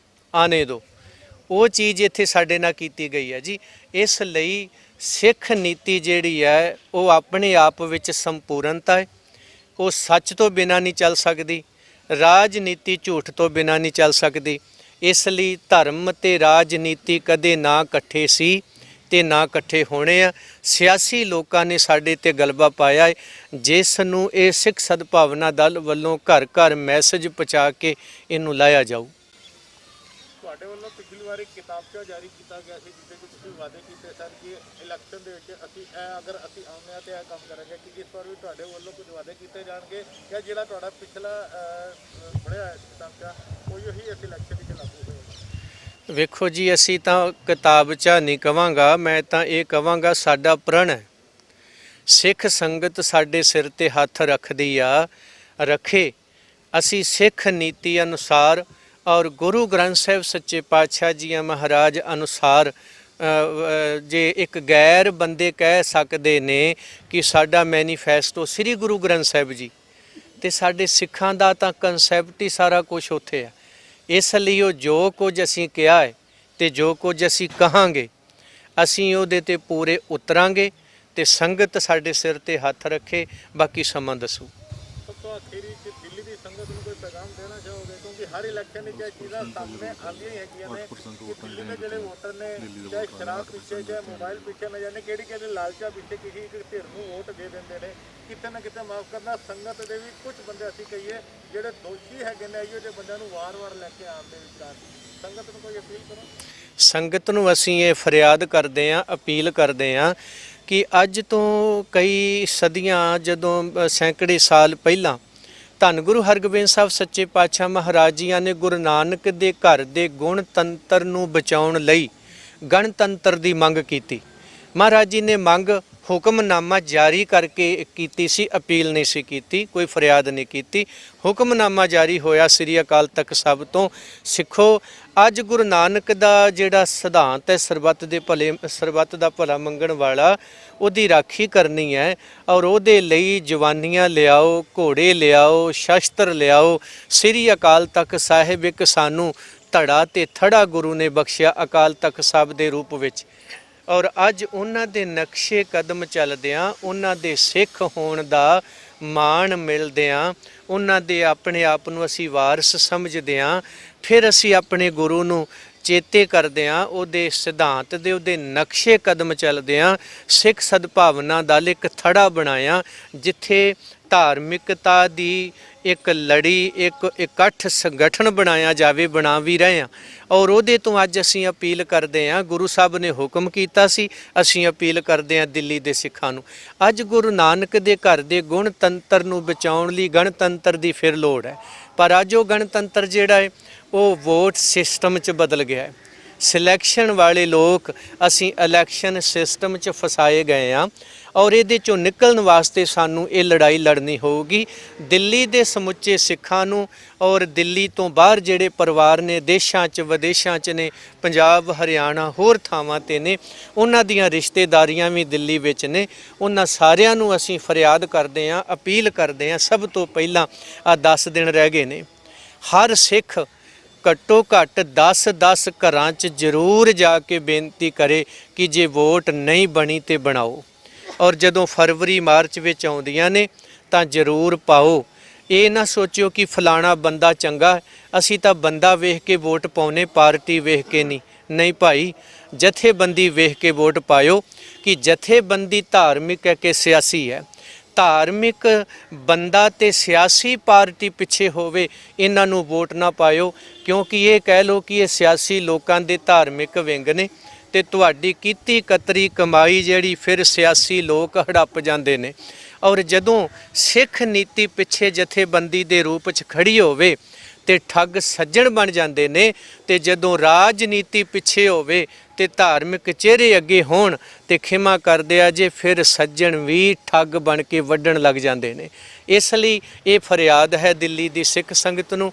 ਆਨੇ ਦੋ। ਉਹ ਚੀਜ਼ ਇੱਥੇ ਸਾਡੇ ਨਾਲ ਕੀਤੀ ਗਈ ਹੈ ਜੀ। ਇਸ ਲਈ ਸਿੱਖ ਨੀਤੀ ਜਿਹੜੀ ਹੈ ਉਹ ਆਪਣੇ ਆਪ ਵਿੱਚ ਸੰਪੂਰਨਤਾ ਹੈ, ਉਹ ਸੱਚ ਤੋਂ ਬਿਨਾਂ ਨਹੀਂ ਚੱਲ ਸਕਦੀ, ਰਾਜਨੀਤੀ ਝੂਠ ਤੋਂ ਬਿਨਾਂ ਨਹੀਂ ਚੱਲ ਸਕਦੀ। ਇਸ ਲਈ ਧਰਮ ਤੇ ਰਾਜਨੀਤੀ ਕਦੇ ਨਾ ਇਕੱਠੇ ਸੀ ਤੇ ਨਾ ਇਕੱਠੇ ਹੋਣੇ ਆ। ਸਿਆਸੀ ਲੋਕਾਂ ਨੇ ਸਾਡੇ ਤੇ ਗਲਬਾ ਪਾਇਆ ਹੈ, ਜਿਸ ਨੂੰ ਇਹ ਸਿੱਖ ਸਦਭਾਵਨਾ ਦਲ ਵੱਲੋਂ ਘਰ ਘਰ ਮੈਸੇਜ ਪਹੁੰਚਾ ਕੇ ਇਹਨੂੰ ਲਾਇਆ ਜਾਊ। ਤੁਹਾਡੇ ਵੱਲੋਂ ਪਿਛਲੀ ਵਾਰ ਇੱਕ ਕਿਤਾਬਚਾ ਜਾਰੀ ਕੀਤਾ ਗਿਆ ਸੀ ਜਿੱਥੇ ਕਿ ਤੁਸੀਂ ਵਾਅਦੇ ਕੀਤੇ ਸਨ ਕਿ ਇਲੈਕਸ਼ਨ ਦੇ ਵਿੱਚ ਅਸੀਂ ਅਗਰ ਅਸੀਂ ਆਉਂਦੇ ਹਾਂ ਤਾਂ ਇਹ ਕੰਮ ਕਰਾਂਗੇ, ਕਿ ਇਸ ਵਾਰ ਵੀ ਤੁਹਾਡੇ ਵੱਲੋਂ ਕੁਝ ਵਾਅਦੇ ਕੀਤੇ ਜਾਣਗੇ ਜਾਂ ਜਿਹੜਾ ਤੁਹਾਡਾ ਪਿਛਲਾ ਪੜ੍ਹਿਆ ਹੋਇਆ ਕਿਤਾਬਚਾ ਉਹੀ ਇਸ ਇਲੈਕਸ਼ਨ ਵਿੱਚ ਲਾਗੂ ਹੋਏਗਾ? ਵੇਖੋ ਜੀ, ਅਸੀਂ ਤਾਂ ਕਿਤਾਬਚਾ ਨਹੀਂ ਕਵਾਂਗਾ, ਮੈਂ ਤਾਂ ਇਹ ਕਵਾਂਗਾ ਸਾਡਾ ਪ੍ਰਣ ਹੈ। ਸਿੱਖ ਸੰਗਤ ਸਾਡੇ ਸਿਰ ਤੇ ਹੱਥ ਰੱਖਦੀ ਆ, ਰੱਖੇ। ਅਸੀਂ ਸਿੱਖ ਨੀਤੀ ਅਨੁਸਾਰ ਔਰ ਗੁਰੂ ਗ੍ਰੰਥ ਸਾਹਿਬ ਸੱਚੇ ਪਾਤਸ਼ਾਹ ਜੀ ਮਹਾਰਾਜ ਅਨੁਸਾਰ ਜੇ ਇੱਕ ਗੈਰ ਬੰਦੇ ਕਹਿ ਸਕਦੇ ਨੇ ਕਿ ਸਾਡਾ ਮੈਨੀਫੈਸਟੋ ਸ੍ਰੀ ਗੁਰੂ ਗ੍ਰੰਥ ਸਾਹਿਬ ਜੀ, ਤੇ ਸਾਡੇ ਸਿੱਖਾਂ ਦਾ ਤਾਂ ਕਨਸੈਪਟ ਹੀ ਸਾਰਾ ਕੁਝ ਉੱਥੇ ਆ। ਇਸ ਲਈ ਉਹ ਜੋ ਕੁਝ ਅਸੀਂ ਕਿਹਾ ਹੈ ਤੇ ਜੋ ਕੁਝ ਅਸੀਂ ਕਹਾਂਗੇ ਅਸੀਂ ਉਹਦੇ ਤੇ ਪੂਰੇ ਉਤਰਾਂਗੇ ਤੇ ਸੰਗਤ ਸਾਡੇ ਸਿਰ ਤੇ ਹੱਥ ਰੱਖੇ, ਬਾਕੀ ਸਮਾਂ ਦੱਸੂ। ਸਭ ਤੋਂ ਅਖੀਰੀ ਚ ਦਿੱਲੀ ਦੀ ਸੰਗਤ ਨੂੰ ਕੋਈ ਪੈਗਾਮ ਦੇਣਾ ਚਾਹੋਗੇ? ਕਿਉਂਕਿ ਹਰ ਇਲੈਕਸ਼ਨ ਵਿੱਚ ਇਹ ਚੀਜ਼ਾਂ ਸਾਹਮਣੇ ਆਉਂਦੀਆਂ ਹੀ ਹੈਗੀਆਂ ਨੇ ਕਿ ਦਿੱਲੀ ਦੇ ਜਿਹੜੇ ਵੋਟਰ ਨੇ ਚਾਹੇ ਸ਼ਰਾਬ ਪਿੱਛੇ, ਚਾਹੇ ਮੋਬਾਈਲ ਪਿੱਛੇ, ਨਾ ਜਾਣੇ ਕਿਹੜੀ ਲਾਲਚਾ ਪਿੱਛੇ ਕਿਸੇ ਇੱਕ ਧਿਰ ਨੂੰ ਵੋਟ ਦੇ ਦਿੰਦੇ ਨੇ। ਕਿਤੇ ਨਾ ਕਿਤੇ ਮਾਫ ਕਰਨਾ, ਸੰਗਤ ਦੇ ਵੀ ਕੁਝ ਬੰਦੇ ਅਸੀਂ ਕਹੀਏ ਜਿਹੜੇ ਦੋਸ਼ੀ ਹੈਗੇ ਨੇ, ਇਹੋ ਜਿਹੇ ਬੰਦਿਆਂ ਨੂੰ ਵਾਰ-ਵਾਰ ਲੈ ਕੇ ਆਉਣ ਦੇ ਵਿਚਾਰ। ਸੰਗਤ ਨੂੰ ਕੋਈ ਅਪੀਲ ਕਰੋ? ਸੰਗਤ ਨੂੰ ਅਸੀਂ ਇਹ ਫਰਿਆਦ ਕਰਦੇ ਹਾਂ, ਅਪੀਲ ਕਰਦੇ ਹਾਂ ਕਿ ਅੱਜ ਤੋਂ ਕਈ ਸਦੀਆਂ, ਜਦੋਂ ਸੈਂਕੜੇ ਸਾਲ ਪਹਿਲਾਂ ਧੰਨ ਗੁਰੂ ਹਰਗੋਬਿੰਦ ਸਾਹਿਬ ਸੱਚੇ ਪਾਤਸ਼ਾਹ ਮਹਾਰਾਜ ਜੀਆਂ ਨੇ ਗੁਰੂ ਨਾਨਕ ਦੇ ਘਰ ਦੇ ਗੁਣਤੰਤਰ ਨੂੰ ਬਚਾਉਣ ਲਈ ਗਣਤੰਤਰ ਦੀ ਮੰਗ ਕੀਤੀ। ਮਹਾਰਾਜ ਜੀ ਨੇ ਮੰਗ ਹੁਕਮਨਾਮਾ ਜਾਰੀ ਕਰਕੇ ਕੀਤੀ ਸੀ, ਅਪੀਲ ਨਹੀਂ ਸੀ ਕੀਤੀ, ਕੋਈ ਫਰਿਆਦ ਨਹੀਂ ਕੀਤੀ। ਹੁਕਮਨਾਮਾ ਜਾਰੀ ਹੋਇਆ ਸ੍ਰੀ ਅਕਾਲ ਤਖਤ ਸਾਹਿਬ ਤੋਂ। ਸਿੱਖੋ, ਅੱਜ ਗੁਰੂ ਨਾਨਕ ਦਾ ਜਿਹੜਾ ਸਿਧਾਂਤ ਹੈ ਸਰਬੱਤ ਦਾ ਭਲਾ ਮੰਗਣ ਵਾਲਾ, ਉਹਦੀ ਰਾਖੀ ਕਰਨੀ ਹੈ ਔਰ ਉਹਦੇ ਲਈ ਜਵਾਨੀਆਂ ਲਿਆਓ, ਘੋੜੇ ਲਿਆਓ, ਸ਼ਸਤਰ ਲਿਆਓ। ਸ੍ਰੀ ਅਕਾਲ ਤਖਤ ਸਾਹਿਬ ਇੱਕ ਸਾਨੂੰ ਧੜਾ ਤੇ ਥੜਾ ਗੁਰੂ ਨੇ ਬਖਸ਼ਿਆ ਅਕਾਲ ਤਖਤ ਸਾਹਿਬ ਦੇ ਰੂਪ ਵਿੱਚ, ਔਰ ਅੱਜ ਉਹਨਾਂ ਦੇ ਨਕਸ਼ੇ ਕਦਮ ਚੱਲਦਿਆਂ, ਉਹਨਾਂ ਦੇ ਸਿੱਖ ਹੋਣ ਦਾ ਮਾਣ ਮਿਲਦਿਆਂ, ਉਹਨਾਂ ਦੇ ਆਪਣੇ ਆਪ ਨੂੰ ਅਸੀਂ ਵਾਰਸ ਸਮਝਦਿਆਂ, ਫਿਰ ਅਸੀਂ ਆਪਣੇ ਗੁਰੂ ਨੂੰ ਚੇਤੇ ਕਰਦਿਆਂ, ਉਹਦੇ ਸਿਧਾਂਤ ਦੇ, ਉਹਦੇ ਨਕਸ਼ੇ ਕਦਮ ਚੱਲਦਿਆਂ ਸਿੱਖ ਸਦਭਾਵਨਾ ਦਾ ਇੱਕ ਥੜਾ ਬਣਾਇਆ, ਜਿੱਥੇ ਧਾਰਮਿਕਤਾ ਦੀ ਇੱਕ ਲੜੀ, ਇੱਕ ਇਕੱਠ ਸੰਗਠਨ ਬਣਾਇਆ ਜਾਵੇ, ਬਣਾ ਵੀ ਰਹੇ ਹਾਂ। ਔਰ ਉਹਦੇ ਤੋਂ ਅੱਜ ਅਸੀਂ ਅਪੀਲ ਕਰਦੇ ਹਾਂ। ਗੁਰੂ ਸਾਹਿਬ ਨੇ ਹੁਕਮ ਕੀਤਾ ਸੀ, ਅਸੀਂ ਅਪੀਲ ਕਰਦੇ ਹਾਂ ਦਿੱਲੀ ਦੇ ਸਿੱਖਾਂ ਨੂੰ। ਅੱਜ ਗੁਰੂ ਨਾਨਕ ਦੇ ਘਰ ਦੇ ਗੁਣਤੰਤਰ ਨੂੰ ਬਚਾਉਣ ਲਈ ਗਣਤੰਤਰ ਦੀ ਫਿਰ ਲੋੜ ਹੈ। ਪਰ ਅੱਜ ਉਹ ਗਣਤੰਤਰ ਜਿਹੜਾ ਹੈ ਉਹ ਵੋਟ ਸਿਸਟਮ 'ਚ ਬਦਲ ਗਿਆ ਹੈ। ਸਿਲੈਕਸ਼ਨ ਵਾਲੇ ਲੋਕ ਅਸੀਂ ਇਲੈਕਸ਼ਨ ਸਿਸਟਮ 'ਚ ਫਸਾਏ ਗਏ ਹਾਂ, ਔਰ ਇਹਦੇ 'ਚੋਂ ਨਿਕਲਣ ਵਾਸਤੇ ਸਾਨੂੰ ਇਹ ਲੜਾਈ ਲੜਨੀ ਹੋਊਗੀ। ਦਿੱਲੀ ਦੇ ਸਮੁੱਚੇ ਸਿੱਖਾਂ ਨੂੰ ਔਰ ਦਿੱਲੀ ਤੋਂ ਬਾਹਰ ਜਿਹੜੇ ਪਰਿਵਾਰ ਨੇ, ਦੇਸ਼ਾਂ 'ਚ ਵਿਦੇਸ਼ਾਂ 'ਚ ਨੇ, ਪੰਜਾਬ, ਹਰਿਆਣਾ, ਹੋਰ ਥਾਵਾਂ 'ਤੇ ਨੇ, ਉਹਨਾਂ ਦੀਆਂ ਰਿਸ਼ਤੇਦਾਰੀਆਂ ਵੀ ਦਿੱਲੀ ਵਿੱਚ ਨੇ, ਉਹਨਾਂ ਸਾਰਿਆਂ ਨੂੰ ਅਸੀਂ ਫਰਿਆਦ ਕਰਦੇ ਹਾਂ, ਅਪੀਲ ਕਰਦੇ ਹਾਂ। ਸਭ ਤੋਂ ਪਹਿਲਾਂ 10 ਦਿਨ ਰਹਿ ਗਏ ਨੇ। ਹਰ ਸਿੱਖ ਘੱਟੋ ਘੱਟ 10 ਘਰਾਂ 'ਚ ਜ਼ਰੂਰ ਜਾ ਕੇ ਬੇਨਤੀ ਕਰੇ ਕਿ ਜੇ ਵੋਟ ਨਹੀਂ ਬਣੀ ਤੇ ਬਣਾਓ, ਔਰ ਜਦੋਂ ਫਰਵਰੀ ਮਾਰਚ ਵਿੱਚ ਆਉਂਦੀਆਂ ਨੇ ਤਾਂ ਜ਼ਰੂਰ ਪਾਓ। ਇਹ ਨਾ ਸੋਚਿਓ ਕਿ ਫਲਾਣਾ ਬੰਦਾ ਚੰਗਾ, ਅਸੀਂ ਤਾਂ ਬੰਦਾ ਵੇਖ ਕੇ ਵੋਟ ਪਾਉਨੇ, ਪਾਰਟੀ ਵੇਖ ਕੇ ਨਹੀਂ। ਨਹੀਂ ਭਾਈ, ਜਥੇਬੰਦੀ ਵੇਖ ਕੇ ਵੋਟ ਪਾਇਓ, ਕਿ ਜਥੇਬੰਦੀ ਧਾਰਮਿਕ ਹੈ ਕਿ ਸਿਆਸੀ ਹੈ। ਧਾਰਮਿਕ ਬੰਦਾ ਤੇ ਸਿਆਸੀ ਪਾਰਟੀ ਪਿੱਛੇ ਹੋਵੇ, ਇਹਨਾਂ ਨੂੰ ਵੋਟ ਨਾ ਪਾਇਓ, ਕਿਉਂਕਿ ਇਹ ਕਹਿ ਲਓ ਕਿ ਇਹ ਸਿਆਸੀ ਲੋਕਾਂ ਦੇ ਧਾਰਮਿਕ ਵਿੰਗ ਨੇ, ਤੇ ਤੁਹਾਡੀ ਕੀਤੀ ਕਤਰੀ ਕਮਾਈ ਜਿਹੜੀ ਫਿਰ ਸਿਆਸੀ ਲੋਕ ਹੜੱਪ ਜਾਂਦੇ ਨੇ। ਔਰ ਜਦੋਂ ਸਿੱਖ ਨੀਤੀ ਪਿੱਛੇ ਜਥੇਬੰਦੀ ਦੇ ਰੂਪ 'ਚ ਖੜੀ ਹੋਵੇ ਤੇ ਠੱਗ ਸੱਜਣ ਬਣ ਜਾਂਦੇ ਨੇ, ਤੇ ਜਦੋਂ ਰਾਜਨੀਤੀ ਪਿੱਛੇ ਹੋਵੇ ਤੇ ਧਾਰਮਿਕ ਚਿਹਰੇ ਅੱਗੇ ਹੋਣ ਤੇ ਖਿਮਾ ਕਰਦੇ ਆ ਜੇ, ਫਿਰ ਸੱਜਣ ਵੀ ਠੱਗ ਬਣ ਕੇ ਵੱਢਣ ਲੱਗ ਜਾਂਦੇ ਨੇ। ਇਸ ਲਈ ਇਹ ਫਰਿਆਦ ਹੈ ਦਿੱਲੀ ਦੀ ਸਿੱਖ ਸੰਗਤ ਨੂੰ।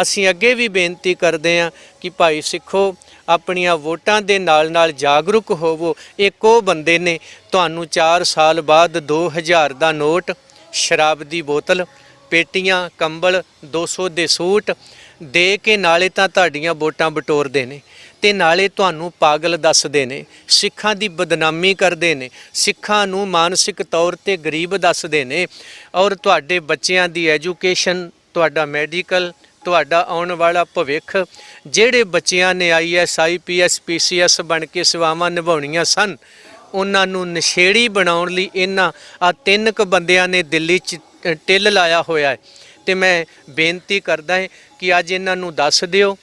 ਅਸੀਂ ਅੱਗੇ ਵੀ ਬੇਨਤੀ ਕਰਦੇ ਹਾਂ ਕਿ ਭਾਈ ਸਿੱਖੋ, ਆਪਣੀਆਂ ਵੋਟਾਂ ਦੇ ਨਾਲ ਨਾਲ ਜਾਗਰੂਕ ਹੋਵੋ। ਇੱਕ ਉਹ ਬੰਦੇ ਨੇ ਤੁਹਾਨੂੰ 4 ਸਾਲ ਬਾਅਦ 2000 ਦਾ ਨੋਟ, ਸ਼ਰਾਬ ਦੀ ਬੋਤਲ, ਪੇਟੀਆਂ, ਕੰਬਲ, 200 ਦੇ ਸੂਟ ਦੇ ਕੇ ਨਾਲੇ ਤਾਂ ਤੁਹਾਡੀਆਂ ਵੋਟਾਂ ਬਟੋਰਦੇ ਨੇ ਤੇ ਨਾਲੇ ਤੁਹਾਨੂੰ ਪਾਗਲ ਦੱਸਦੇ ਨੇ, ਸਿੱਖਾਂ ਦੀ ਬਦਨਾਮੀ ਕਰਦੇ ਨੇ, ਸਿੱਖਾਂ ਨੂੰ ਮਾਨਸਿਕ ਤੌਰ ਤੇ ਗਰੀਬ ਦੱਸਦੇ ਨੇ। ਔਰ ਤੁਹਾਡੇ ਬੱਚਿਆਂ ਦੀ ਐਜੂਕੇਸ਼ਨ, ਤੁਹਾਡਾ ਮੈਡੀਕਲ, ਤੁਹਾਡਾ ਆਉਣ ਵਾਲਾ ਭਵਿੱਖ, ਜਿਹੜੇ ਬੱਚਿਆਂ ਨੇ IAS IPS PCS ਬਣ ਕੇ ਸੇਵਾਵਾਂ ਨਿਭਾਉਣੀਆਂ ਸਨ, ਉਹਨਾਂ ਨੂੰ ਨਸ਼ੇੜੀ ਬਣਾਉਣ ਲਈ ਇਹਨਾਂ 3 ਕੁ ਬੰਦਿਆਂ ਨੇ ਦਿੱਲੀ 'ਚ ਟਿੱਲ ਲਾਇਆ ਹੋਇਆ ਹੈ। ਤੇ ਮੈਂ ਬੇਨਤੀ ਕਰਦਾ ਹਾਂ ਕਿ ਅੱਜ ਇਹਨਾਂ ਨੂੰ ਦੱਸ ਦਿਓ,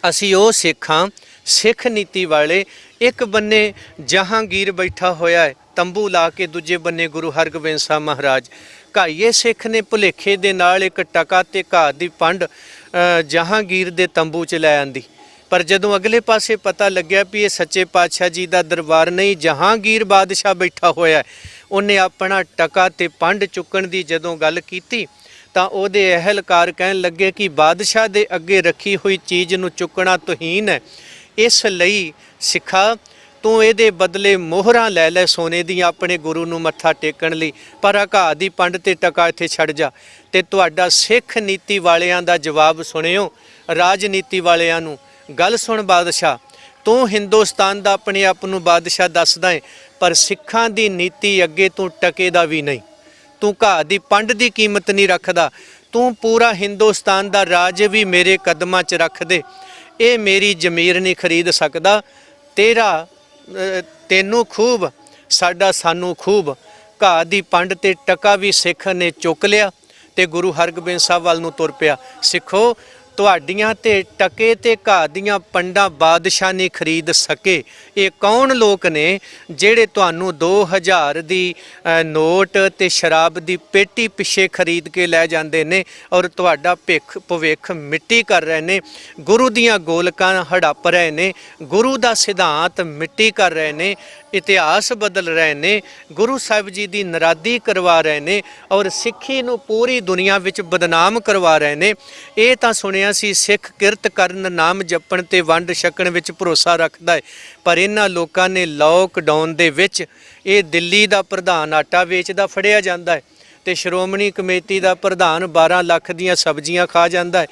ਅਸੀਂ ਉਹ ਸਿੱਖਾਂ, ਸਿੱਖ ਨੀਤੀ ਵਾਲੇ। ਇੱਕ ਬੰਨੇ ਜਹਾਂਗੀਰ ਬੈਠਾ ਹੋਇਆ ਹੈ ਤੰਬੂ ਲਾ ਕੇ, ਦੂਜੇ ਬੰਨੇ ਗੁਰੂ ਹਰਗੋਬਿੰਦ ਸਾਹਿਬ ਮਹਾਰਾਜ। ਘਾਈਏ ਸਿੱਖ ਨੇ ਭੁਲੇਖੇ ਦੇ ਨਾਲ ਇੱਕ ਟਕਾ ਤੇ ਘਾਹ ਦੀ ਪੰਡ ਜਹਾਂਗੀਰ ਦੇ ਤੰਬੂ 'ਚ ਲੈ ਆਂਦੀ, ਪਰ ਜਦੋਂ ਅਗਲੇ ਪਾਸੇ ਪਤਾ ਲੱਗਿਆ ਵੀ ਇਹ ਸੱਚੇ ਪਾਤਸ਼ਾਹ ਜੀ ਦਾ ਦਰਬਾਰ ਨਹੀਂ, ਜਹਾਂਗੀਰ ਬਾਦਸ਼ਾਹ ਬੈਠਾ ਹੋਇਆ, ਉਹਨੇ ਆਪਣਾ ਟਕਾ ਤੇ ਪੰਡ ਚੁੱਕਣ ਦੀ ਜਦੋਂ ਗੱਲ ਕੀਤੀ ਤਾਂ ਉਹਦੇ ਅਹਿਲਕਾਰ ਕਹਿਣ ਲੱਗੇ ਕਿ ਬਾਦਸ਼ਾਹ ਦੇ ਅੱਗੇ ਰੱਖੀ ਹੋਈ ਚੀਜ਼ ਨੂੰ ਚੁੱਕਣਾ ਤੋਹੀਨ ਹੈ, ਇਸ ਲਈ ਸਿੱਖਾ ਤੂੰ ਇਹਦੇ ਬਦਲੇ ਮੋਹਰਾਂ ਲੈ ਲੈ ਸੋਨੇ ਦੀਆਂ ਆਪਣੇ ਗੁਰੂ ਨੂੰ ਮੱਥਾ ਟੇਕਣ ਲਈ, ਪਰ ਘਾਹ ਦੀ ਪੰਡ ਤੇ ਟਕਾ ਇੱਥੇ ਛੱਡ ਜਾ। ਤੇ ਤੁਹਾਡਾ ਸਿੱਖ ਨੀਤੀ ਵਾਲਿਆਂ ਦਾ ਜਵਾਬ ਸੁਣਿਓ, ਰਾਜਨੀਤੀ ਵਾਲਿਆਂ ਨੂੰ। ਗੱਲ ਸੁਣ ਬਾਦਸ਼ਾਹ, ਤੂੰ ਹਿੰਦੁਸਤਾਨ ਦਾ ਆਪਣੇ ਆਪ ਨੂੰ ਬਾਦਸ਼ਾਹ ਦੱਸਦਾ ਹੈ, ਪਰ ਸਿੱਖਾਂ ਦੀ ਨੀਤੀ ਅੱਗੇ ਤੂੰ ਟਕੇ ਦਾ ਵੀ ਨਹੀਂ, ਤੂੰ ਘਾਹ ਦੀ ਪੰਡ ਦੀ ਕੀਮਤ ਨਹੀਂ ਰੱਖਦਾ, ਤੂੰ ਪੂਰਾ ਹਿੰਦੁਸਤਾਨ ਦਾ ਰਾਜ ਵੀ ਮੇਰੇ ਕਦਮਾਂ 'ਚ ਰੱਖ ਦੇ, ਇਹ ਮੇਰੀ ਜ਼ਮੀਰ ਨਹੀਂ ਖਰੀਦ ਸਕਦਾ। ਤੈਨੂੰ ਖੂਬ, ਸਾਡਾ ਸਾਨੂੰ ਖੂਬ। ਘਾਹ ਦੀ ਪੰਡ ਤੇ ਟਕਾ ਵੀ ਸਿੱਖ ਨੇ ਚੁੱਕ ਲਿਆ ਤੇ ਗੁਰੂ ਹਰਗੋਬਿੰਦ ਸਾਹਿਬ ਵੱਲ ਨੂੰ ਤੁਰ ਪਿਆ। ਸਿੱਖੋ, ਤੁਹਾਡੀਆਂ ਤੇ ਟਕੇ ਤੇ ਘਾਹ ਦੀਆਂ ਪੰਡਾਂ ਬਾਦਸ਼ਾਹ ਨਹੀਂ ਖਰੀਦ ਸਕੇ। ਇਹ ਕੌਣ ਲੋਕ ਨੇ ਜਿਹੜੇ ਤੁਹਾਨੂੰ 2000 ਦੀ ਨੋਟ ਤੇ ਸ਼ਰਾਬ ਦੀ ਪੇਟੀ ਪਿੱਛੇ ਖਰੀਦ ਕੇ ਲੈ ਜਾਂਦੇ ਨੇ ਔਰ ਤੁਹਾਡਾ ਭਵਿੱਖ ਮਿੱਟੀ ਕਰ ਰਹੇ ਨੇ, ਗੁਰੂ ਦੀਆਂ ਗੋਲਕਾਂ ਹੜੱਪ ਰਹੇ ਨੇ, ਗੁਰੂ ਦਾ ਸਿਧਾਂਤ ਮਿੱਟੀ ਕਰ ਰਹੇ ਨੇ, ਇਤਿਹਾਸ ਬਦਲ ਰਹੇ ਨੇ, ਗੁਰੂ ਸਾਹਿਬ ਜੀ ਦੀ ਨਰਾਦੀ ਕਰਵਾ ਰਹੇ ਨੇ ਔਰ ਸਿੱਖੀ ਨੂੰ ਪੂਰੀ ਦੁਨੀਆ ਵਿੱਚ ਬਦਨਾਮ ਕਰਵਾ ਰਹੇ ਨੇ। ਇਹ ਤਾਂ ਸੁਣਿਆ ਸੀ ਸਿੱਖ ਕਿਰਤ ਕਰਨ, ਨਾਮ ਜਪਣ ਤੇ ਵੰਡ ਛਕਣ ਵਿੱਚ ਭਰੋਸਾ ਰੱਖਦਾ ਹੈ, ਪਰ ਇਹਨਾਂ ਲੋਕਾਂ ਨੇ ਲੋਕਡਾਊਨ ਦੇ ਵਿੱਚ ਇਹ ਦਿੱਲੀ ਦਾ ਪ੍ਰਧਾਨ ਆਟਾ ਵੇਚਦਾ ਫੜਿਆ ਜਾਂਦਾ ਹੈ ਤੇ ਸ਼੍ਰੋਮਣੀ ਕਮੇਟੀ ਦਾ ਪ੍ਰਧਾਨ 12 ਲੱਖ ਦੀਆਂ ਸਬਜ਼ੀਆਂ ਖਾ ਜਾਂਦਾ ਹੈ।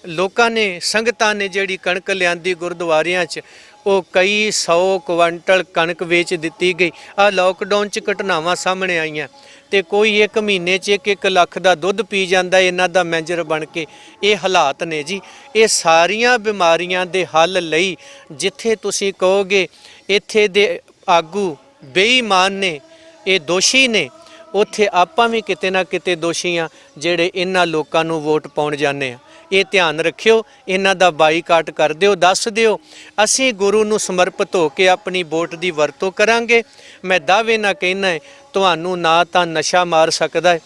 ਲੋਕਾਂ ਨੇ, ਸੰਗਤਾਂ ਨੇ ਜਿਹੜੀ ਕਣਕ ਲਿਆਂਦੀ ਗੁਰਦੁਆਰਿਆਂ 'ਚ, ਉਹ ਕਈ 100 ਕੁਇੰਟਲ ਕਣਕ ਵੇਚ ਦਿੱਤੀ ਗਈ। ਆਹ ਲੋਕਡਾਊਨ 'ਚ ਘਟਨਾਵਾਂ ਸਾਹਮਣੇ ਆਈਆਂ ਤੇ ਕੋਈ 1 ਮਹੀਨੇ 'ਚ 1 ਲੱਖ ਦਾ ਦੁੱਧ ਪੀ ਜਾਂਦਾ ਇਹਨਾਂ ਦਾ ਮੈਨੇਜਰ ਬਣ ਕੇ। ਇਹ ਹਾਲਾਤ ਨੇ ਜੀ। ਇਹ ਸਾਰੀਆਂ ਬਿਮਾਰੀਆਂ ਦੇ ਹੱਲ ਲਈ ਜਿੱਥੇ ਤੁਸੀਂ ਕਹੋਗੇ ਇੱਥੇ ਦੇ ਆਗੂ ਬੇਈਮਾਨ ਨੇ, ਇਹ ਦੋਸ਼ੀ ਨੇ, ਉੱਥੇ ਆਪਾਂ ਵੀ ਕਿਤੇ ਨਾ ਕਿਤੇ ਦੋਸ਼ੀ ਆ ਜਿਹੜੇ ਇਹਨਾਂ ਲੋਕਾਂ ਨੂੰ ਵੋਟ ਪਾਉਣ ਜਾਂਦੇ ਆ। ਇਹ ਧਿਆਨ ਰੱਖਿਓ, ਇਹਨਾਂ ਦਾ ਬਾਈਕਾਟ ਕਰ ਦਿਓ, ਦੱਸ ਦਿਓ ਅਸੀਂ ਗੁਰੂ ਨੂੰ ਸਮਰਪਿਤ ਹੋ ਕੇ ਆਪਣੀ ਵੋਟ ਦੀ ਵਰਤੋਂ ਕਰਾਂਗੇ। ਮੈਂ ਦਾਅਵੇ ਨਾਲ ਕਹਿਣਾ ਹੈ ਤੁਹਾਨੂੰ ਨਾ ਤਾਂ ਨਸ਼ਾ ਮਾਰ ਸਕਦਾ ਹੈ,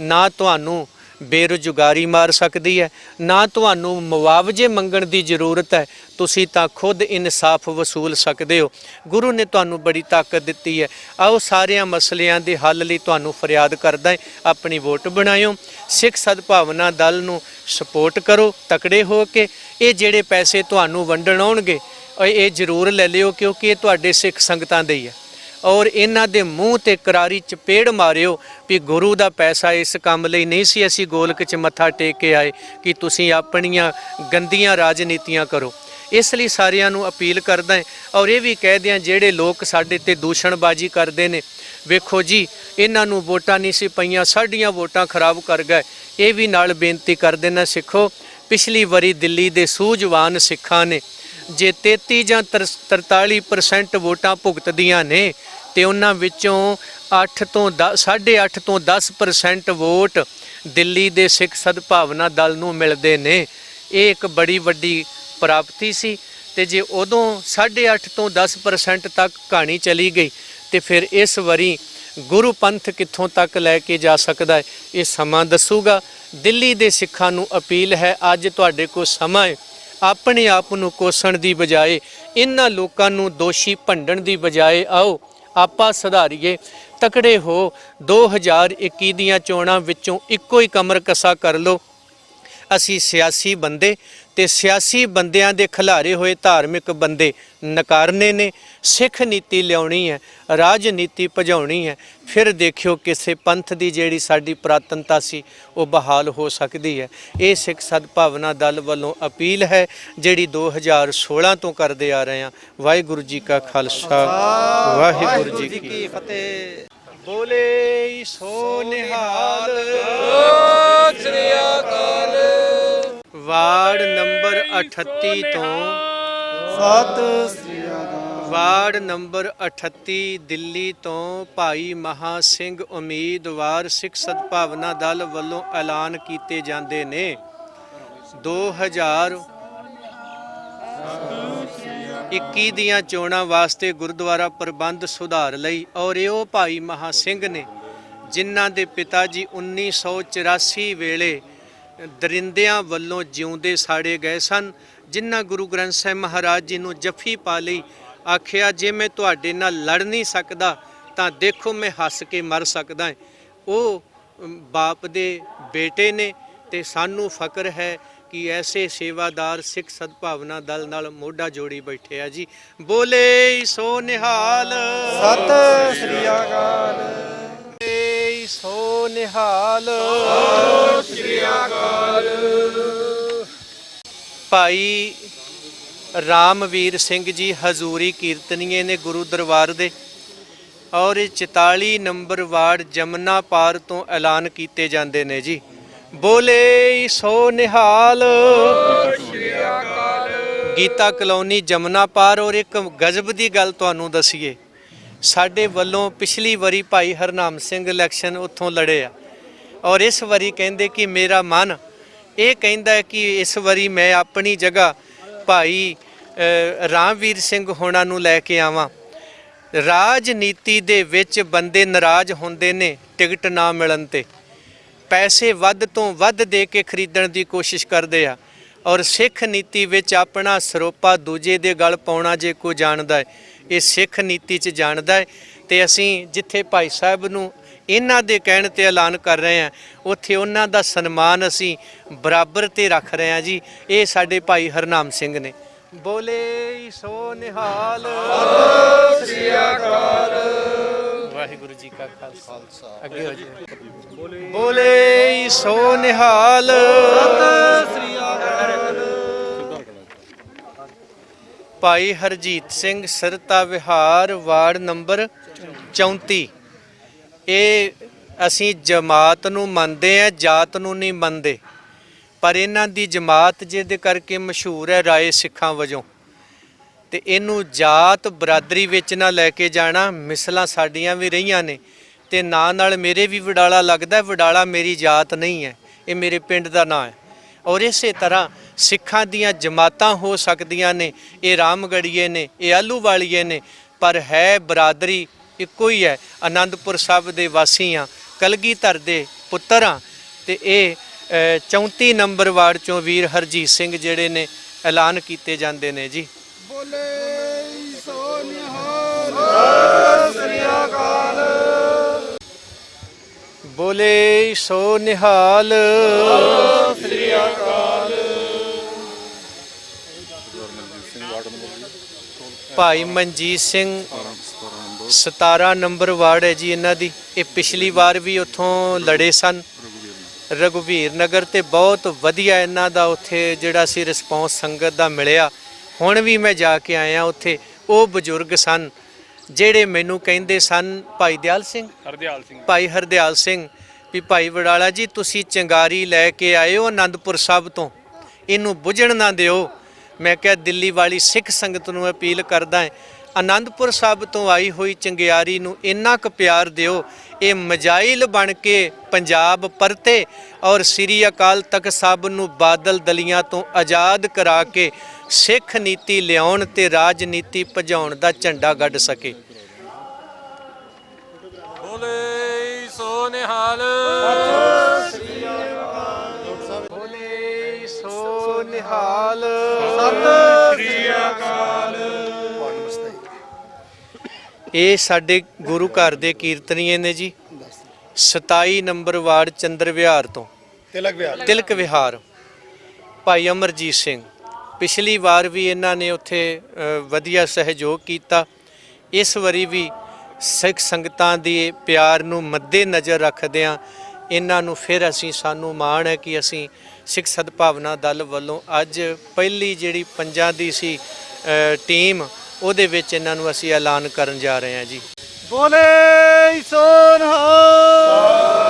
ਨਾ ਤੁਹਾਨੂੰ ਬੇਰੁਜ਼ਗਾਰੀ ਮਾਰ ਸਕਦੀ ਹੈ, ਨਾ ਤੁਹਾਨੂੰ ਮੁਆਵਜ਼ੇ ਮੰਗਣ ਦੀ ਜ਼ਰੂਰਤ ਹੈ, ਤੁਸੀਂ ਤਾਂ ਖੁਦ ਇਨਸਾਫ ਵਸੂਲ ਸਕਦੇ ਹੋ। ਗੁਰੂ ਨੇ ਤੁਹਾਨੂੰ ਬੜੀ ਤਾਕਤ ਦਿੱਤੀ ਹੈ। ਆਓ ਸਾਰਿਆਂ ਮਸਲਿਆਂ ਦੇ ਹੱਲ ਲਈ ਤੁਹਾਨੂੰ ਫਰਿਆਦ ਕਰਦਾ ਹੈ, ਆਪਣੀ ਵੋਟ ਬਣਾਇਓ, ਸਿੱਖ ਸਦਭਾਵਨਾ ਦਲ ਨੂੰ ਸਪੋਰਟ ਕਰੋ ਤਕੜੇ ਹੋ ਕੇ। ਇਹ ਜਿਹੜੇ ਪੈਸੇ ਤੁਹਾਨੂੰ ਵੰਡਣ ਆਉਣਗੇ ਇਹ ਜ਼ਰੂਰ ਲੈ ਲਿਓ, ਕਿਉਂਕਿ ਇਹ ਤੁਹਾਡੇ ਸਿੱਖ ਸੰਗਤਾਂ ਦੇ ਹੀ ਹੈ ਔਰ ਇਹਨਾਂ ਦੇ ਮੂੰਹ ਤੇ ਕਰਾਰੀ ਚਪੇੜ ਮਾਰਿਓ ਵੀ ਗੁਰੂ ਦਾ ਪੈਸਾ ਇਸ ਕੰਮ ਲਈ ਨਹੀਂ ਸੀ ਅਸੀਂ ਗੋਲਕ 'ਚ ਮੱਥਾ ਟੇਕ ਕੇ ਆਏ ਕਿ ਤੁਸੀਂ ਆਪਣੀਆਂ ਗੰਦੀਆਂ ਰਾਜਨੀਤੀਆਂ ਕਰੋ। ਇਸ ਲਈ ਸਾਰਿਆਂ ਨੂੰ ਅਪੀਲ ਕਰਦਾ ਹੈ ਔਰ ਇਹ ਵੀ ਕਹਿ ਦਿਆਂ ਜਿਹੜੇ ਲੋਕ ਸਾਡੇ ਤੇ ਦੂਸ਼ਣਬਾਜ਼ੀ ਕਰਦੇ ਨੇ, ਵੇਖੋ ਜੀ ਇਹਨਾਂ ਨੂੰ ਵੋਟਾਂ ਨਹੀਂ ਸੀ ਪਈਆਂ, ਸਾਡੀਆਂ ਵੋਟਾਂ ਖਰਾਬ ਕਰ ਗਏ। ਇਹ ਵੀ ਨਾਲ ਬੇਨਤੀ ਕਰ ਦੇਣਾ ਸਿੱਖੋ, ਪਿਛਲੀ ਵਾਰੀ ਦਿੱਲੀ ਦੇ ਸੂਝਵਾਨ ਸਿੱਖਾਂ ਨੇ ਜੇ 33 ਜਾਂ 43% ਵੋਟਾਂ ਭੁਗਤਦੀਆਂ ਨੇ ਤੇ ਉਹਨਾਂ ਵਿੱਚੋਂ 8 ਤੋਂ 10% ਵੋਟ ਦਿੱਲੀ ਦੇ ਸਿੱਖ ਸਦਭਾਵਨਾ ਦਲ ਨੂੰ ਮਿਲਦੇ ਨੇ। ਇਹ ਇੱਕ ਬੜੀ ਵੱਡੀ ਪ੍ਰਾਪਤੀ ਸੀ ਤੇ ਜੇ ਉਦੋਂ 8.5 ਤੋਂ 10% ਤੱਕ ਕਹਾਣੀ ਚਲੀ ਗਈ ਤੇ ਫਿਰ ਇਸ ਵਾਰੀ ਗੁਰੂ ਪੰਥ ਕਿੱਥੋਂ ਤੱਕ ਲੈ ਕੇ ਜਾ ਸਕਦਾ ਹੈ ਇਹ ਸਮਾਂ ਦੱਸੂਗਾ। ਦਿੱਲੀ ਦੇ ਸਿੱਖਾਂ ਨੂੰ ਅਪੀਲ ਹੈ, ਅੱਜ ਤੁਹਾਡੇ ਕੋਲ ਸਮਾਂ ਹੈ, ਆਪਣੇ ਆਪ ਨੂੰ ਕੋਸਣ ਦੀ ਬਜਾਏ ਇਹਨਾਂ ਲੋਕਾਂ ਨੂੰ ਦੋਸ਼ੀ ਭੰਡਣ ਦੀ ਬਜਾਏ ਆਓ ਆਪਾਂ ਸੁਧਾਰੀਏ, ਤਕੜੇ ਹੋ। 2021 ਦੀਆਂ ਚੋਣਾਂ ਵਿੱਚੋਂ ਇੱਕੋ ਹੀ ਕਮਰ ਕਸਾ ਕਰ ਲਓ। ਅਸੀਂ ਸਿਆਸੀ ਬੰਦੇ ਤੇ ਸਿਆਸੀ ਬੰਦਿਆਂ ਦੇ ਖਿਲਾਰੇ ਹੋਏ ਧਾਰਮਿਕ ਬੰਦੇ ਨਕਾਰਨੇ ਨੇ। ਸਿੱਖ ਨੀਤੀ ਲਿਆਉਣੀ ਹੈ, ਰਾਜਨੀਤੀ ਭਜਾਉਣੀ ਹੈ, ਫਿਰ ਦੇਖਿਓ ਕਿਸੇ ਪੰਥ ਦੀ ਜਿਹੜੀ ਸਾਡੀ ਪੁਰਾਤਨਤਾ ਸੀ ਉਹ ਬਹਾਲ ਹੋ ਸਕਦੀ ਹੈ। ਇਹ ਸਿੱਖ ਸਦਭਾਵਨਾ ਦਲ ਵੱਲੋਂ ਅਪੀਲ ਹੈ ਜਿਹੜੀ 2016 ਤੋਂ ਕਰਦੇ ਆ ਰਹੇ ਹਾਂ। ਵਾਹਿਗੁਰੂ ਜੀ ਕਾ ਖਾਲਸਾ, ਵਾਹਿਗੁਰੂ ਜੀ ਕੀ ਫਤਿਹ। ਬੋਲੇ ਸੋ ਨਿਹਾਲ, ਸਤਿ ਸ੍ਰੀ ਅਕਾਲ। ਵਾਰਡ ਨੰਬਰ 38 ਤੋਂ ਸਤਿ ਸ੍ਰੀ ਅਕਾਲ। ਵਾਰਡ ਨੰਬਰ 38 ਦਿੱਲੀ ਤੋਂ ਭਾਈ ਮਹਾ ਸਿੰਘ ਉਮੀਦਵਾਰ ਸਿੱਖ ਸਦਭਾਵਨਾ ਦਲ ਵੱਲੋਂ ਐਲਾਨ ਕੀਤੇ ਜਾਂਦੇ ਨੇ। 2021 ਦੀਆਂ ਚੋਣਾਂ ਵਾਸਤੇ ਗੁਰਦੁਆਰਾ ਪ੍ਰਬੰਧ ਸੁਧਾਰ ਲਈ ਔਰ ਇਹ ਭਾਈ ਮਹਾ ਸਿੰਘ ਨੇ ਜਿਨ੍ਹਾਂ ਦੇ ਪਿਤਾ ਜੀ 1984 ਵੇਲੇ ਦਰਿੰਦਿਆਂ ਵੱਲੋਂ ਜਿਉਂਦੇ ਸਾੜੇ ਗਏ ਸਨ, ਜਿਨ੍ਹਾਂ ਗੁਰੂ ਗ੍ਰੰਥ ਸਾਹਿਬ ਮਹਾਰਾਜ ਜੀ ਨੂੰ ਜੱਫੀ ਪਾ ਲਈ, ਆਖਿਆ ਜੇ ਮੈਂ ਤੁਹਾਡੇ ਨਾਲ ਲੜ ਨਹੀਂ ਸਕਦਾ ਤਾਂ ਦੇਖੋ ਮੈਂ ਹੱਸ ਕੇ ਮਰ ਸਕਦਾ। ਉਹ ਬਾਪ ਦੇ ਬੇਟੇ ਨੇ ਤੇ ਸਾਨੂੰ ਫਖਰ ਹੈ ਕਿ ਐਸੇ ਸੇਵਾਦਾਰ ਸਿੱਖ ਸਦਭਾਵਨਾ ਦਲ ਨਾਲ ਮੋਢਾ ਜੋੜੀ ਬੈਠੇ ਆ ਜੀ। ਬੋਲੇ ਸੋ ਨਿਹਾਲ, ਸਤਿ ਸ੍ਰੀ ਅਕਾਲ। ਸੋ ਨਿਹਾਲ, ਸਤਿ ਸ੍ਰੀ ਅਕਾਲ। ਭਾਈ ਰਾਮਵੀਰ ਸਿੰਘ ਜੀ ਹਜ਼ੂਰੀ ਕੀਰਤਨੀਏ ਨੇ ਗੁਰੂ ਦਰਬਾਰ ਦੇ ਔਰ ਇਹ 44 ਨੰਬਰ ਵਾਰਡ ਜਮਨਾ ਪਾਰ ਤੋਂ ਐਲਾਨ ਕੀਤੇ ਜਾਂਦੇ ਨੇ ਜੀ। ਬੋਲੇ ਸੋ ਨਿਹਾਲ, ਸਤਿ ਸ੍ਰੀ ਅਕਾਲ। ਗੀਤਾ ਕਲੋਨੀ ਜਮਨਾ ਪਾਰ। ਔਰ ਇੱਕ ਗਜ਼ਬ ਦੀ ਗੱਲ ਤੁਹਾਨੂੰ ਦਸੀਏ, ਸਾਡੇ ਵੱਲੋਂ ਪਿਛਲੀ ਵਾਰੀ ਭਾਈ ਹਰਨਾਮ ਸਿੰਘ ਇਲੈਕਸ਼ਨ ਉੱਥੋਂ ਲੜੇ ਆ ਔਰ ਇਸ ਵਾਰੀ ਕਹਿੰਦੇ ਕਿ ਮੇਰਾ ਮਨ ਇਹ ਕਹਿੰਦਾ ਹੈ ਕਿ ਇਸ ਵਾਰੀ ਮੈਂ ਆਪਣੀ ਜਗ੍ਹਾ ਭਾਈ ਰਾਮਵੀਰ ਸਿੰਘ ਹੋਣਾ ਨੂੰ ਲੈ ਕੇ ਆਵਾਂ। ਰਾਜਨੀਤੀ ਦੇ ਵਿੱਚ ਬੰਦੇ ਨਾਰਾਜ਼ ਹੁੰਦੇ ਨੇ ਟਿਕਟ ਨਾ ਮਿਲਣ ਤੇ, ਪੈਸੇ ਵੱਧ ਤੋਂ ਵੱਧ ਦੇ ਕੇ ਖਰੀਦਣ ਦੀ ਕੋਸ਼ਿਸ਼ ਕਰਦੇ ਆ, ਔਰ ਸਿੱਖ ਨੀਤੀ ਵਿੱਚ ਆਪਣਾ ਸਰੋਪਾ ਦੂਜੇ ਦੇ ਗਲ ਪਾਉਣਾ ਜੇ ਕੋਈ ਜਾਣਦਾ ਹੈ, ਇਹ ਸਿੱਖ ਨੀਤੀ 'ਚ ਜਾਣਦਾ ਹੈ। ਤੇ ਅਸੀਂ ਜਿੱਥੇ ਭਾਈ ਸਾਹਿਬ ਨੂੰ ਇਹਨਾਂ ਦੇ ਕਹਿਣ ਤੇ ਐਲਾਨ ਕਰ ਰਹੇ ਹਾਂ, ਉੱਥੇ ਉਹਨਾਂ ਦਾ ਸਨਮਾਨ ਅਸੀਂ ਬਰਾਬਰ ਤੇ ਰੱਖ ਰਹੇ ਹਾਂ ਜੀ। ਇਹ ਸਾਡੇ ਭਾਈ ਹਰਨਾਮ ਸਿੰਘ ਨੇ। ਬੋਲੇ ਸੋ ਨਿਹਾਲ, ਸਤਿ ਸ੍ਰੀ ਅਕਾਲ, ਵਾਹਿਗੁਰੂ ਜੀ ਕਾ ਖਾਲਸਾ। ਅੱਗੇ ਹੋ ਜੀ। ਬੋਲੇ ਸੋ ਨਿਹਾਲ, ਸਤਿ ਸ੍ਰੀ ਅਕਾਲ। ਭਾਈ ਹਰਜੀਤ ਸਿੰਘ ਸਰਤਾ ਵਿਹਾਰ, ਵਾਰਡ ਨੰਬਰ 34। ਇਹ ਅਸੀਂ ਜਮਾਤ ਨੂੰ ਮੰਨਦੇ ਆ, ਜਾਤ ਨੂੰ ਨਹੀਂ ਮੰਨਦੇ, ਪਰ ਇਹਨਾਂ ਦੀ ਜਮਾਤ ਜਿਹਦੇ ਕਰਕੇ ਮਸ਼ਹੂਰ ਹੈ ਰਾਏ ਸਿੱਖਾਂ ਵਜੋਂ, ਤੇ ਇਹਨੂੰ ਜਾਤ ਬਰਾਦਰੀ ਵਿੱਚ ਨਾ ਲੈ ਕੇ ਜਾਣਾ। ਮਿਸਲਾਂ ਸਾਡੀਆਂ ਵੀ ਰਹੀਆਂ ਨੇ, ਤੇ ਨਾਂ ਨਾਲ ਮੇਰੇ ਵੀ ਵਡਾਲਾ ਲੱਗਦਾ। ਵਡਾਲਾ ਮੇਰੀ ਜਾਤ ਨਹੀਂ ਹੈ, ਇਹ ਮੇਰੇ ਪਿੰਡ ਦਾ ਨਾਂ ਹੈ। ਔਰ ਇਸੇ ਤਰ੍ਹਾਂ ਸਿੱਖਾਂ ਦੀਆਂ ਜਮਾਤਾਂ ਹੋ ਸਕਦੀਆਂ ਨੇ, ਇਹ ਰਾਮਗੜੀਏ ਨੇ, ਇਹ ਆਲੂਵਾਲੀਏ ਨੇ, ਪਰ ਹੈ ਬਰਾਦਰੀ ਇੱਕੋ ਹੀ ਹੈ। ਆਨੰਦਪੁਰ ਸਾਹਿਬ ਦੇ ਵਾਸੀ ਹਾਂ, ਕਲਗੀਧਰ ਦੇ ਪੁੱਤਰ ਹਾਂ। ਤੇ ਇਹ 34 ਨੰਬਰ ਵਾਰਡ ਚੋਂ ਵੀਰ ਹਰਜੀਤ ਸਿੰਘ ਜਿਹੜੇ ਨੇ ਐਲਾਨ ਕੀਤੇ ਜਾਂਦੇ ਨੇ ਜੀ। ਬੋਲੇ ਸੋ ਨਿਹਾਲ, ਸਤਿ ਸ੍ਰੀ ਅਕਾਲ। ਬੋਲੇ ਸੋ ਨਿਹਾਲ, ਸਤਿ ਸ੍ਰੀ ਅਕਾਲ। ਭਾਈ ਮਨਜੀਤ ਸਿੰਘ 17 ਨੰਬਰ ਵਾਰਡ ਹੈ ਜੀ ਇਹਨਾਂ ਦੀ। ਇਹ ਪਿਛਲੀ ਵਾਰ ਵੀ ਉੱਥੋਂ ਲੜੇ ਸਨ ਰਘੁਵੀਰ ਨਗਰ, ਤੇ ਬਹੁਤ ਵਧੀਆ ਇਹਨਾਂ ਦਾ ਉੱਥੇ ਜਿਹੜਾ ਸੀ ਰਿਸਪੌਂਸ ਸੰਗਤ ਦਾ ਮਿਲਿਆ। ਹੁਣ ਵੀ ਮੈਂ ਜਾ ਕੇ ਆਇਆ ਉੱਥੇ। ਉਹ ਬਜ਼ੁਰਗ ਸਨ ਜਿਹੜੇ ਮੈਨੂੰ ਕਹਿੰਦੇ ਸਨ, ਭਾਈ ਭਾਈ ਹਰਦਿਆਲ ਸਿੰਘ, ਵੀ ਭਾਈ ਵਡਾਲਾ ਜੀ ਤੁਸੀਂ ਚੰਗਾਰੀ ਲੈ ਕੇ ਆਏ ਹੋ ਆਨੰਦਪੁਰ ਸਾਹਿਬ ਤੋਂ, ਇਹਨੂੰ ਬੁਝਣ ਨਾ ਦਿਓ। ਮੈਂ ਕਿਹਾ ਦਿੱਲੀ ਵਾਲੀ ਸਿੱਖ ਸੰਗਤ ਨੂੰ ਅਪੀਲ ਕਰਦਾ ਹੈ, ਆਨੰਦਪੁਰ ਸਾਹਿਬ ਤੋਂ ਆਈ ਹੋਈ ਚੰਗਿਆਰੀ ਨੂੰ ਇੰਨਾ ਕੁ ਪਿਆਰ ਦਿਓ, ਇਹ ਮਜਾਇਲ ਬਣ ਕੇ ਪੰਜਾਬ ਪਰਤੇ, ਔਰ ਸ੍ਰੀ ਅਕਾਲ ਤਖਤ ਸਾਹਿਬ ਨੂੰ ਬਾਦਲ ਦਲੀਆਂ ਤੋਂ ਆਜ਼ਾਦ ਕਰਾ ਕੇ ਸਿੱਖ ਨੀਤੀ ਲਿਆਉਣ ਤੇ ਰਾਜਨੀਤੀ ਭਜਾਉਣ ਦਾ ਝੰਡਾ ਗੱਡ ਸਕੇ। ਬੋਲੇ ਸੋ ਨਿਹਾਲ, ਬੋਲੇ ਸੋ ਨਿਹਾਲ, ਸਤਿ ਸ੍ਰੀ ਅਕਾਲ। ਇਹ ਸਾਡੇ ਗੁਰੂ ਘਰ ਦੇ ਕੀਰਤਨੀਏ ਨੇ ਜੀ। 27 ਨੰਬਰ ਵਾਰਡ ਚੰਦਰ ਵਿਹਾਰ ਤੋਂ, ਤਿਲਕ ਵਿਹਾਰ, ਭਾਈ ਅਮਰਜੀਤ ਸਿੰਘ। ਪਿਛਲੀ ਵਾਰ ਵੀ ਇਹਨਾਂ ਨੇ ਉੱਥੇ ਵਧੀਆ ਸਹਿਯੋਗ ਕੀਤਾ। ਇਸ ਵਾਰੀ ਵੀ ਸਿੱਖ ਸੰਗਤਾਂ ਦੇ ਪਿਆਰ ਨੂੰ ਮੱਦੇ ਨਜ਼ਰ ਰੱਖਦਿਆਂ ਇਹਨਾਂ ਨੂੰ ਫਿਰ ਸਾਨੂੰ ਮਾਣ ਹੈ ਕਿ ਅਸੀਂ ਸਿੱਖ ਸਦਭਾਵਨਾ ਦਲ ਵੱਲੋਂ ਅੱਜ ਪਹਿਲੀ ਜਿਹੜੀ 5 ਦੀ ਸੀ ਟੀਮ, ਉਹਦੇ ਵਿੱਚ ਇਹਨਾਂ ਨੂੰ ਅਸੀਂ ਐਲਾਨ ਕਰਨ ਜਾ ਰਹੇ ਹਾਂ ਜੀ। ਬੋਲੇ ਸੋ ਨਿਹਾਲ।